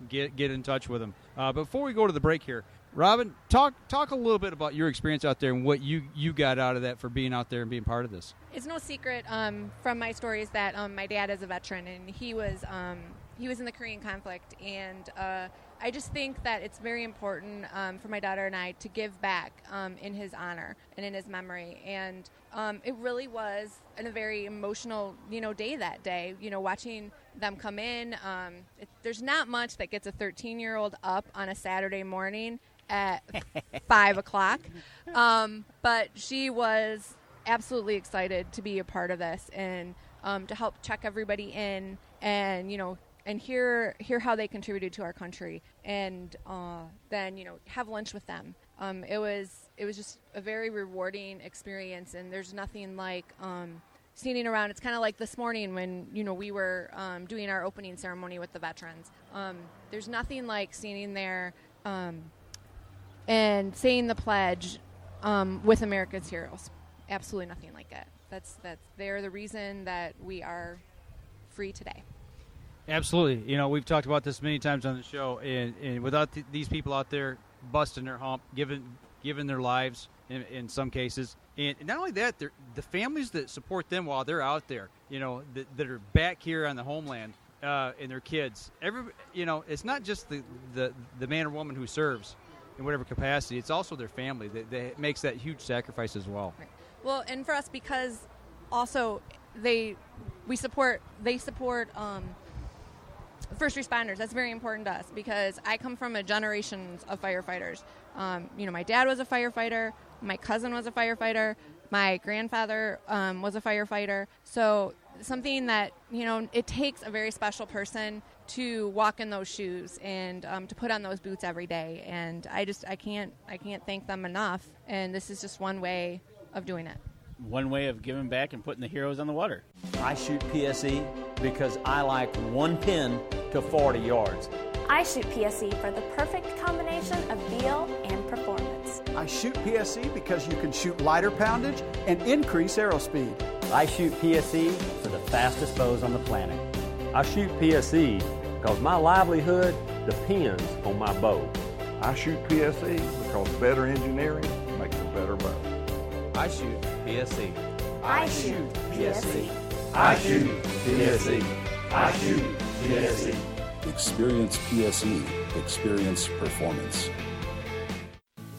get in touch with them. Before we go to the break here, Robin, talk a little bit about your experience out there and what you got out of that for being out there and being part of this. It's no secret from my stories that my dad is a veteran, and he was in the Korean conflict, and I just think that it's very important for my daughter and I to give back in his honor and in his memory. And it really was a very emotional, day that day. Watching them come in. There's not much that gets a 13-year-old up on a Saturday morning at 5 o'clock. But she was absolutely excited to be a part of this and to help check everybody in and, and hear how they contributed to our country, and then have lunch with them. It was just a very rewarding experience, and there's nothing like standing around. It's kind of like this morning when we were doing our opening ceremony with the veterans. There's nothing like standing there and saying the pledge with America's heroes. Absolutely nothing like it. That's they're the reason that we are free today. Absolutely. We've talked about this many times on the show, and without these people out there busting their hump, giving their lives in some cases, and not only that, the families that support them while they're out there, that are back here on the homeland, and their kids. It's not just the man or woman who serves in whatever capacity; it's also their family that makes that huge sacrifice as well. Right. Well, and for us, because also they support first responders. That's very important to us because I come from a generation of firefighters. My dad was a firefighter. My cousin was a firefighter. My grandfather was a firefighter. So something that, it takes a very special person to walk in those shoes and to put on those boots every day. And I can't thank them enough. And this is just one way of doing it. One way of giving back and putting the heroes on the water. I shoot PSE because I like one pin to 40 yards. I shoot PSE for the perfect combination of feel and performance. I shoot PSE because you can shoot lighter poundage and increase arrow speed. I shoot PSE for the fastest bows on the planet. I shoot PSE because my livelihood depends on my bow. I shoot PSE because better engineering makes a better bow. I shoot PSE. I shoot PSE. I shoot PSE. I shoot PSE. Experience PSE. Experience performance.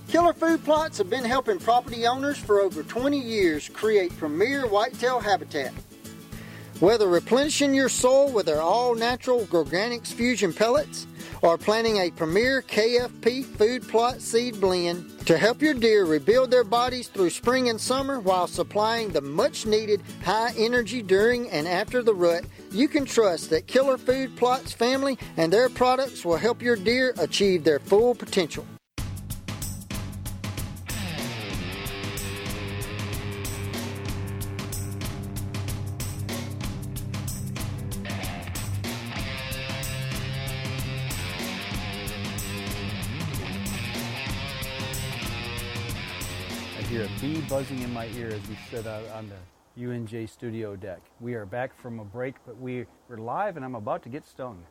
Killer Food Plots have been helping property owners for over 20 years create premier whitetail habitat. Whether replenishing your soil with their all-natural Organics Fusion pellets or planting a premier KFP food plot seed blend to help your deer rebuild their bodies through spring and summer while supplying the much needed high energy during and after the rut, you can trust that Killer Food Plots family and their products will help your deer achieve their full potential. I hear a bee buzzing in my ear as we sit out on the UNJ studio deck. We are back from a break, but we're live, and I'm about to get stung.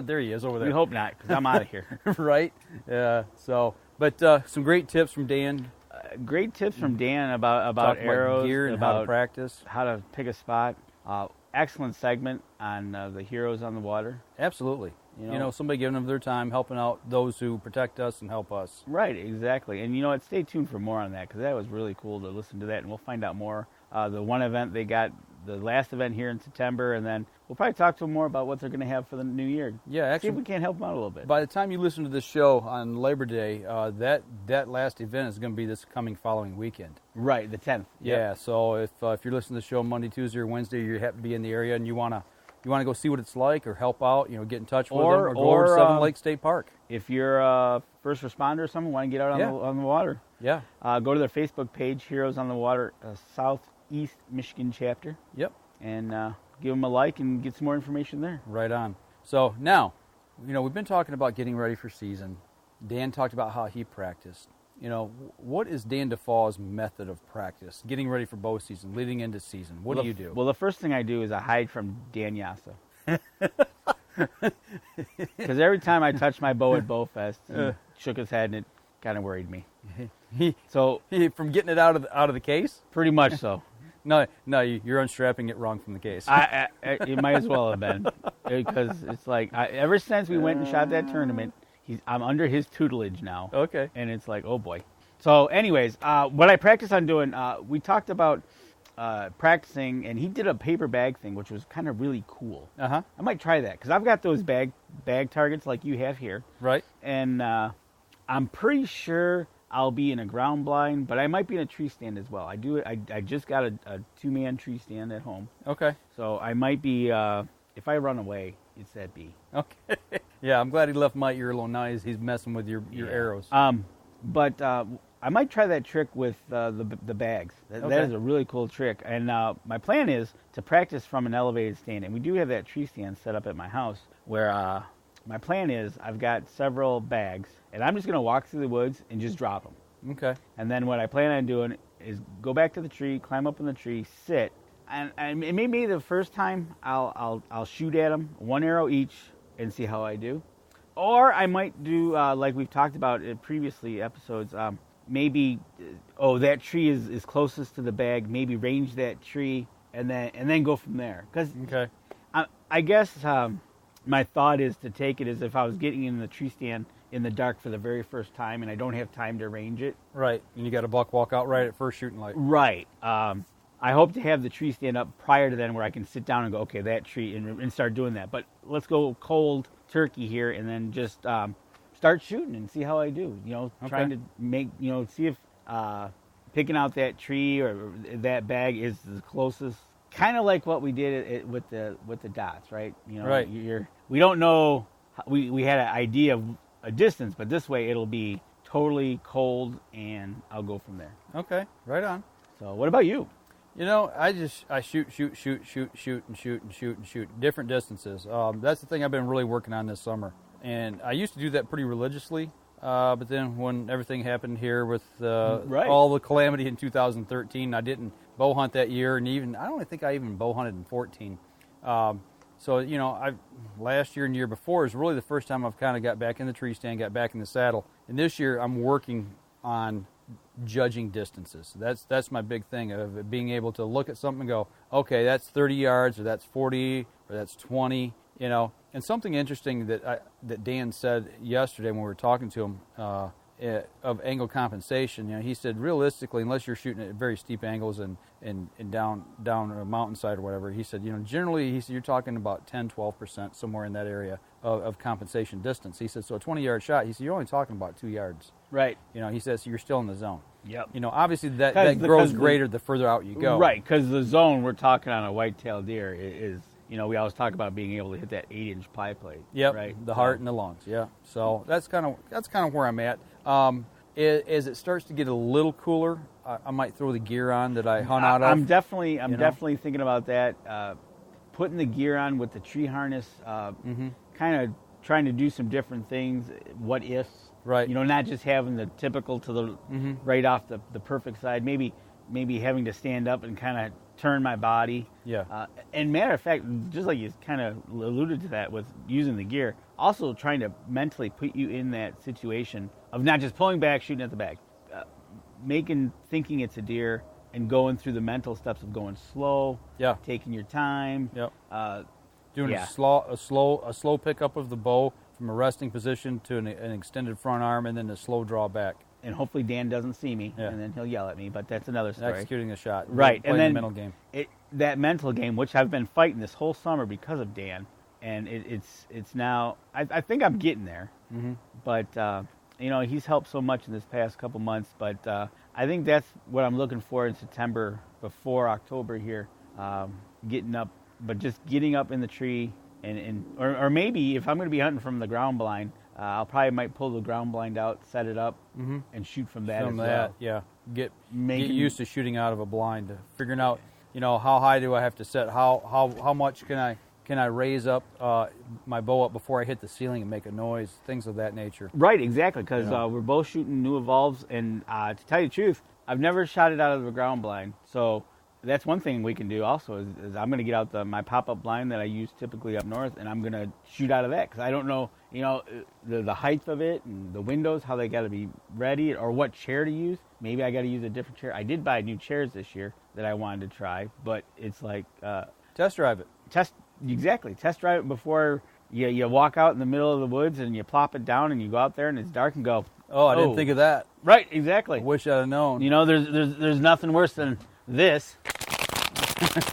There he is over there. We hope not, because I'm out of here. Right? But some great tips from Dan. Great tips from Dan about arrows, gear and how to practice, how to pick a spot. Excellent segment on the heroes on the water. Absolutely. You know, somebody giving them their time, helping out those who protect us and help us. Right, exactly. And you know what? Stay tuned for more on that, because that was really cool to listen to that, and we'll find out more. The one event they got, the last event here in September, and then we'll probably talk to them more about what they're going to have for the new year. Yeah, actually, see if we can't help them out a little bit. By the time you listen to this show on Labor Day, that last event is going to be this coming following weekend. Right, the 10th. Yeah, yep. so if you're listening to the show Monday, Tuesday, or Wednesday, you happen to be in the area and you want to go see what it's like or help out, get in touch with them, or go over to Seven Lake State Park. If you're a first responder or someone, want to get out on the water, go to their Facebook page, Heroes on the Water Southeast Michigan chapter. Yep. And give them a like and get some more information there. Right on. So now, we've been talking about getting ready for season. Dan talked about how he practiced. What is Dan DeFall's method of practice, getting ready for bow season, leading into season? What do you do? Well, the first thing I do is I hide from Dan Jasa. Because every time I touched my bow at Bowfest, he shook his head, and it kind of worried me. So from getting it out of the case? Pretty much so. No, you're unstrapping it wrong from the case. It might as well have been, because it's like ever since we went and shot that tournament, I'm under his tutelage now. Okay. And it's like, oh boy. So anyways, what I practice on doing, we talked about practicing, and he did a paper bag thing, which was kind of really cool. Uh-huh. I might try that, because I've got those bag targets like you have here. Right. And I'm pretty sure I'll be in a ground blind, but I might be in a tree stand as well. I just got a 2-man tree stand at home. Okay. So I might be, if I run away, it's that bee. Okay. Yeah, I'm glad he left my ear alone. Now he's messing with your arrows. But I might try that trick with the bags. That is a really cool trick. And my plan is to practice from an elevated stand. And we do have that tree stand set up at my house where my plan is I've got several bags, and I'm just going to walk through the woods and just drop them. Okay. And then what I plan on doing is go back to the tree, climb up in the tree, sit, and maybe the first time I'll shoot at them, 1 arrow each, and see how I do. Or I might do like we've talked about in previously episodes. Maybe that tree is closest to the bag. Maybe range that tree and then go from there. Because I guess my thought is to take it as if I was getting in the tree stand in the dark for the very first time, and I don't have time to range it. Right, and you got a buck walk out right at first shooting light. Right. I hope to have the tree stand up prior to then, where I can sit down and go, okay, that tree, and start doing that. But let's go cold turkey here, and then just start shooting and see how I do. Trying to make, see if picking out that tree or that bag is the closest. Kind of like what we did with the dots, right? Right. We don't know. We had an idea of a distance, but this way it'll be totally cold, and I'll go from there. Okay, right on. So, what about you? I shoot, different distances. That's the thing I've been really working on this summer, and I used to do that pretty religiously. But then when everything happened here with all the calamity in 2013, I didn't bow hunt that year, and I don't think I even bow hunted in 14. So last year and the year before is really the first time I've kind of got back in the tree stand, got back in the saddle, and this year I'm working on judging distances. That's my big thing of being able to look at something and go, okay, that's 30 yards, or that's 40, or that's 20. And something interesting that Dan said yesterday when we were talking to him of angle compensation. He said realistically, unless you're shooting at very steep angles and down a mountainside or whatever, he said generally you're talking about 10-12% somewhere in that area of compensation distance. He said so a 20-yard shot. He said you're only talking about 2 yards. Right. He says so you're still in the zone. Yep. Obviously that grows greater the further out you go. Right, because the zone we're talking on a white-tailed deer is. We always talk about being able to hit that 8-inch pie plate. Yep, right? The heart and the lungs. Yeah, so that's kind of where I'm at. As it starts to get a little cooler, I might throw the gear on that I hunt out of. I'm definitely thinking about that. Putting the gear on with the tree harness, kind of trying to do some different things. What ifs? Right. Not just having the typical to the right off the perfect side. Maybe having to stand up and kind of turn my body. Yeah. And matter of fact, just like you kind of alluded to that with using the gear, also trying to mentally put you in that situation of not just pulling back, shooting at the bag, thinking it's a deer, and going through the mental steps of going slow, taking your time. Yep. Doing a slow pickup of the bow from a resting position to an extended front arm, and then a slow draw back. And hopefully Dan doesn't see me, and then he'll yell at me. But that's another story. Executing a shot, right? Playing And then the mental game. That mental game, which I've been fighting this whole summer because of Dan, and it's now. I think I'm getting there. Mm-hmm. But he's helped so much in this past couple months. But I think that's what I'm looking for in September before October here. Getting up in the tree, or maybe if I'm going to be hunting from the ground blind. I'll probably might pull the ground blind out, set it up, and shoot from that as well. Yeah. Get used to shooting out of a blind, figuring out, how high do I have to set? How much can I raise up my bow up before I hit the ceiling and make a noise? Things of that nature. Right, exactly. Because we're both shooting new evolves, and to tell you the truth, I've never shot it out of the ground blind, so. That's one thing we can do also is I'm going to get out my pop-up blind that I use typically up north, and I'm going to shoot out of that because I don't know, the height of it and the windows, how they got to be ready, or what chair to use. Maybe I got to use a different chair. I did buy new chairs this year that I wanted to try, but it's like... test drive it. Test drive it before you walk out in the middle of the woods and you plop it down and you go out there and it's dark and go, oh, I didn't think of that. Right, exactly. I wish I'd have known. There's nothing worse than this,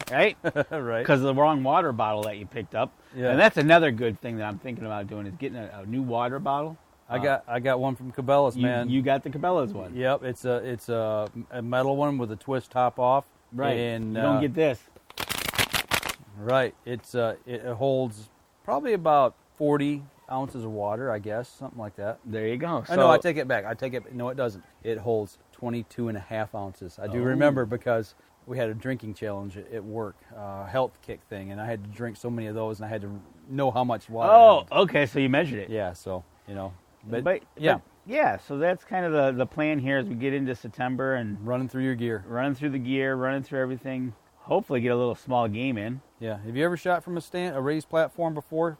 right? Right. Because of the wrong water bottle that you picked up. Yeah. And that's another good thing that I'm thinking about doing is getting a new water bottle. I got one from Cabela's, man. You got the Cabela's one. Yep, it's a metal one with a twist top off. Right. And you don't get this. Right. It holds probably about 40 ounces of water, I guess, something like that. There you go. No, I take it back. No, it doesn't. It holds 22 and a half ounces. I do remember because we had a drinking challenge at work, health kick thing, and I had to drink so many of those, and I had to know how much water. Oh, okay, so you measured it. Yeah, so, But yeah, so that's kind of the plan here as we get into September and running through your gear. Running through everything. Hopefully get a little small game in. Yeah. Have you ever shot from a raised platform before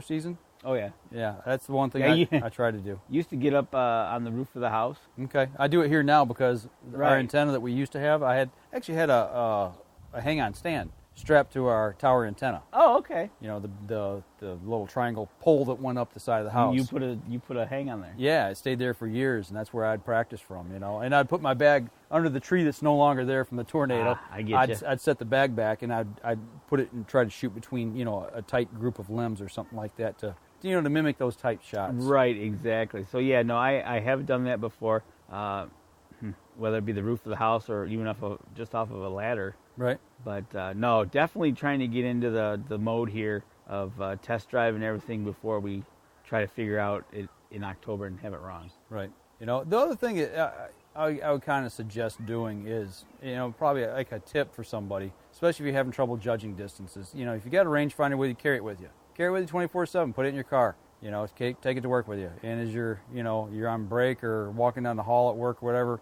season? Oh, yeah. Yeah, that's the one thing I try to do. Used to get up on the roof of the house. Okay. I do it here now because our antenna that we used to have, I had a hang-on stand strapped to our tower antenna. Oh, okay. The little triangle pole that went up the side of the house. You put a hang on there. Yeah, it stayed there for years, and that's where I'd practice from, And I'd put my bag under the tree that's no longer there from the tornado. I get you. I'd set the bag back, and I'd put it and try to shoot between, a tight group of limbs or something like that to mimic those tight shots. Right, exactly. So, yeah, no, I have done that before, whether it be the roof of the house or even just off of a ladder. Right. But, no, definitely trying to get into the mode here of test drive and everything before we try to figure out it in October and have it wrong. Right. The other thing I would kind of suggest doing is, probably like a tip for somebody, especially if you're having trouble judging distances. If you got a rangefinder with you, carry it with you. Carry it with you 24/7. Put it in your car. Take it to work with you. And as you're on break or walking down the hall at work or whatever,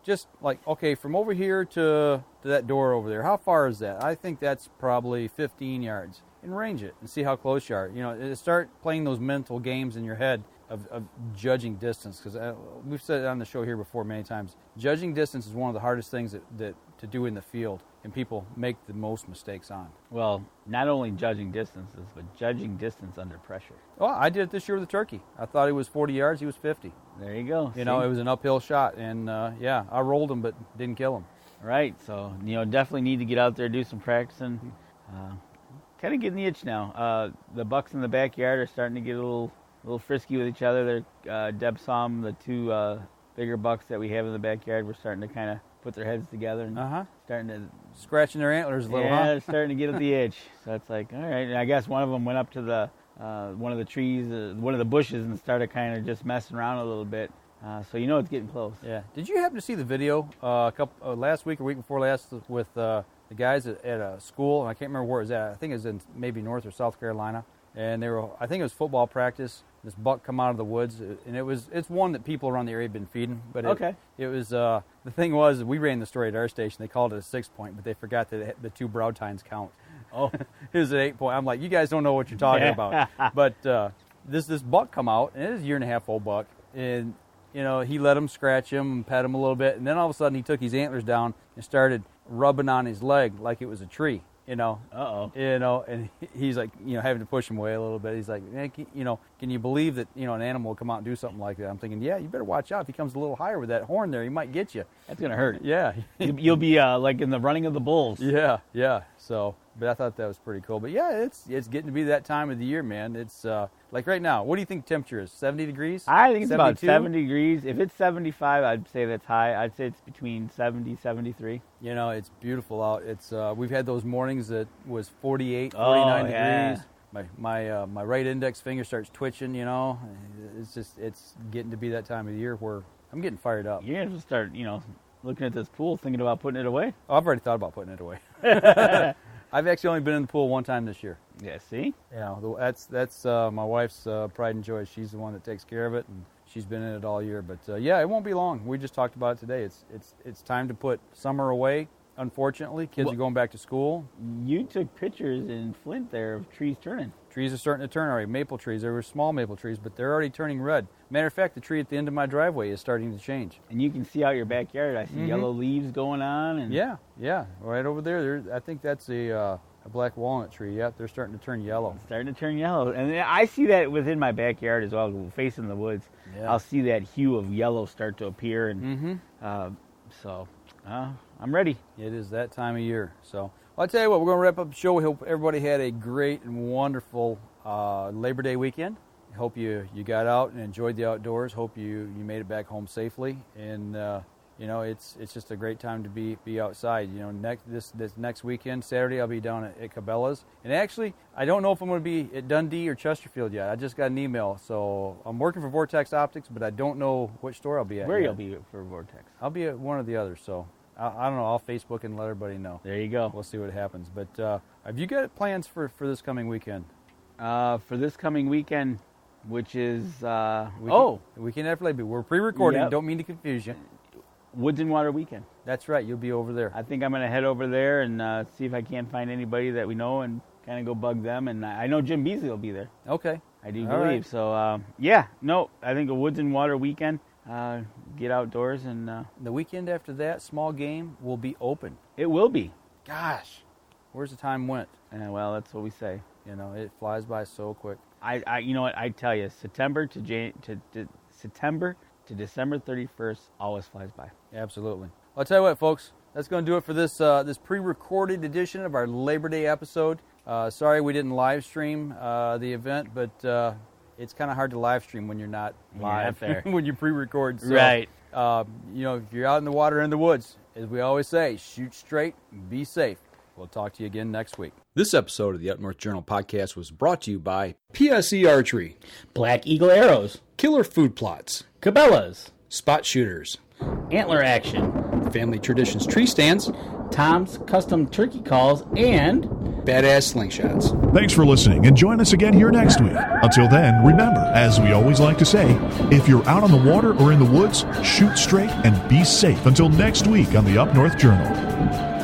just like, okay, from over here to that door over there, how far is that? I think that's probably 15 yards. And range it and see how close you are. Start playing those mental games in your head of judging distance, because we've said it on the show here before many times. Judging distance is one of the hardest things that to do in the field. and people make the most mistakes on. Well, not only judging distances, but judging distance under pressure. Well, I did it this year with the turkey. I thought he was 40 yards. He was 50. There you go. You know, it was an uphill shot, and I rolled him, but didn't kill him. Right. So, definitely need to get out there, do some practicing. Kind of getting the itch now. The bucks in the backyard are starting to get a little frisky with each other. Deb saw them, the two bigger bucks that we have in the backyard. We're starting to kind of put their heads together and starting to scratching their antlers a little. Yeah, they're starting to get at the edge. So it's like, all right. And I guess one of them went up to the one of the trees, one of the bushes, and started kind of just messing around a little bit. So it's getting close. Yeah. Did you happen to see the video last week or week before last with the guys at a school? I can't remember where it was at. I think it was in maybe North or South Carolina. And I think it was football practice. This buck come out of the woods, and it's one that people around the area had been feeding. But it was the thing was, we ran the story at our station. They called it a 6-point, but they forgot that the 2 broad tines count. Oh, it was an 8-point. I'm like, you guys don't know what you're talking about. But this buck come out, and it is a 1.5-year-old buck, and he let him scratch him and pet him a little bit, and then all of a sudden he took his antlers down and started rubbing on his leg like it was a tree. And he's like, having to push him away a little bit. He's like, man, can you believe that, an animal will come out and do something like that? I'm thinking, yeah, you better watch out. If he comes a little higher with that horn there, he might get you. That's going to hurt. Yeah. You'll be like in the running of the bulls. Yeah. So, but I thought that was pretty cool. But yeah, it's getting to be that time of the year, man. It's like right now, what do you think the temperature is? 70 degrees? I think it's 72? About 70 degrees. If it's 75, I'd say that's high. I'd say it's between 70, 73. It's beautiful out. It's we've had those mornings that was 48, 49 degrees. My right index finger starts twitching, it's getting to be that time of the year where I'm getting fired up. You're going to start, looking at this pool, thinking about putting it away? Oh, I've already thought about putting it away. I've actually only been in the pool one time this year. Yeah, see? That's my wife's pride and joy. She's the one that takes care of it, and she's been in it all year. But it won't be long. We just talked about it today. It's time to put summer away. Unfortunately, kids are going back to school. You took pictures in Flint there of trees turning. Trees are starting to turn already. Maple trees. They were small maple trees, but they're already turning red. Matter of fact, the tree at the end of my driveway is starting to change. And you can see out your backyard. I see yellow leaves going on. And Yeah. Right over there. I think that's a black walnut tree. Yep, they're starting to turn yellow. Starting to turn yellow. And I see that within my backyard as well, facing the woods. Yeah. I'll see that hue of yellow start to appear. And I'm ready. It is that time of year. So I'll tell you what, we're going to wrap up the show. We hope everybody had a great and wonderful Labor Day weekend. Hope you got out and enjoyed the outdoors. Hope you made it back home safely. And it's just a great time to be outside. This next weekend, Saturday, I'll be down at Cabela's. And actually, I don't know if I'm going to be at Dundee or Chesterfield yet. I just got an email. So I'm working for Vortex Optics, but I don't know which store I'll be at. Where you'll be for Vortex? I'll be at one or the other. So I don't know. I'll Facebook and let everybody know. There you go. We'll see what happens. But have you got plans for this coming weekend? For this coming weekend, which is weekend after Labor Day. We're pre-recording. Yep. Don't mean to confuse you. Woods and Water weekend. That's right. You'll be over there. I think I'm going to head over there and see if I can't find anybody that we know and kind of go bug them. And I know Jim Beasley will be there. Okay. I do believe. Right. So, I think a Woods and Water weekend. Get outdoors. And the weekend after that, small game will be open. It will be. Gosh, where's the time went? Well, that's what we say. It flies by so quick. I you know what, I tell you, September to December 31st always flies by. Absolutely. Well, I'll tell you what, folks, that's going to do it for this pre-recorded edition of our Labor Day episode. Sorry we didn't live stream the event, but it's kind of hard to live stream when you're not live there. When you pre-record. So, right. If you're out in the water or in the woods, as we always say, shoot straight, be safe. We'll talk to you again next week. This episode of the Up North Journal podcast was brought to you by PSE Archery, Black Eagle Arrows, Killer Food Plots, Cabela's, Spot Shooters, Antler Action, Family Traditions Tree Stands, Tom's Custom Turkey Calls, and Badass Slingshots. Thanks for listening, and join us again here next week. Until then, remember, as we always like to say, if you're out on the water or in the woods, shoot straight and be safe. Until next week on the Up North Journal.